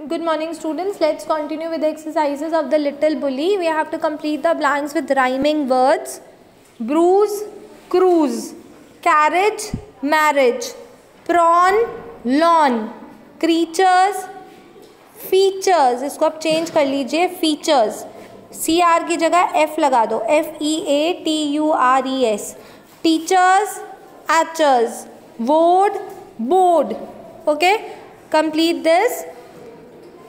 Good morning students, let's continue with the exercises of the little bully. We have to complete the blanks with rhyming words. Bruise, cruise, carriage, marriage, prawn, lawn, creatures, features. इसको आप change कर लीजिए, features. CR की जगह F लगा दो, FEATURES. Teachers, archers, board, board. Okay, complete this.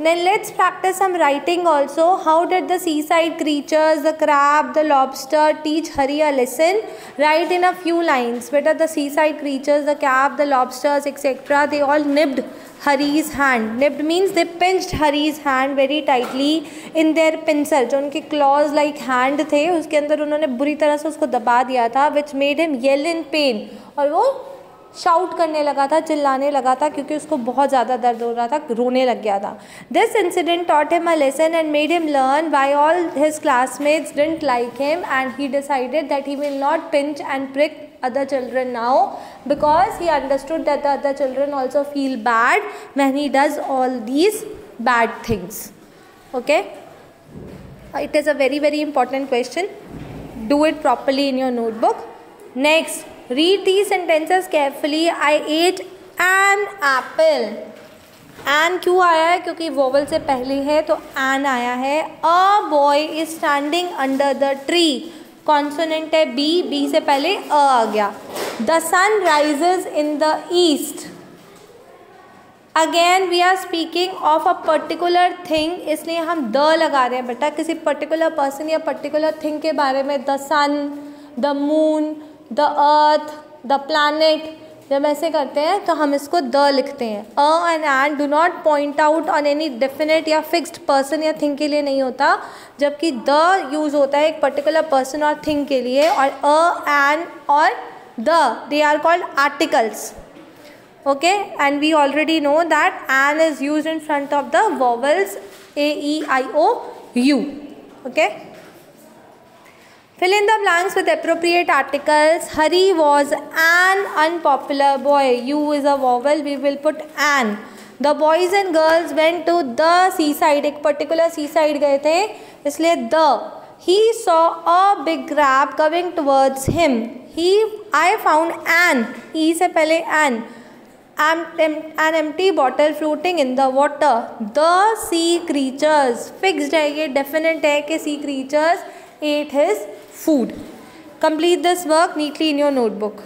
Then let's practice some writing also. How did the seaside creatures, the crab, the lobster teach Hari a lesson? Write in a few lines. Beta, the seaside creatures, the crab, the lobsters, etc. They all nibbed Hari's hand. Nibbed means they pinched Hari's hand very tightly in their pincer. जो उनके claws like hand थे, उसके अंदर उन्होंने बुरी तरह से उसको दबा दिया था, which made him yell in pain. और वो शाउट करने लगा था, चिल्लाने लगा था क्योंकि उसको बहुत ज़्यादा दर्द हो रहा था, रोने लग गया था. This incident taught him a lesson and made him learn why all his classmates didn't like him, and he decided that he will not pinch and prick other children now because he understood that the other children also feel bad when he does all these bad things. Okay? It is a very, very important question. Do it properly in your notebook. Next. Read these sentences carefully. I ate an apple. An क्यों आया है? क्योंकि vowel से पहले है तो an आया है. A boy is standing under the tree. Consonant है B. B से पहले a आ गया. The sun rises in the east. Again we are speaking of a particular thing, इसलिए हम the लगा रहे हैं बेटा. किसी particular person या particular thing के बारे में the sun, the moon, the earth, the planet, जब ऐसे करते हैं तो हम इसको the लिखते हैं. A and an do not point out on any definite या fixed person या thing के लिए नहीं होता, जबकि the use होता है एक particular person और thing के लिए. और a, an और the, they are called articles. Okay, and we already know that an is used in front of the vowels A, E, I, O, U. Okay. Fill in the blanks with appropriate articles. Hari was an unpopular boy. U is a vowel. We will put an. The boys and girls went to the seaside. एक particular seaside गए थे, इसलिए the. He saw a big crab coming towards him. I found an. E से पहले an. An empty bottle floating in the water. The sea creatures. Fixed है ये, definite है कि sea creatures ate his food. Complete this work neatly in your notebook.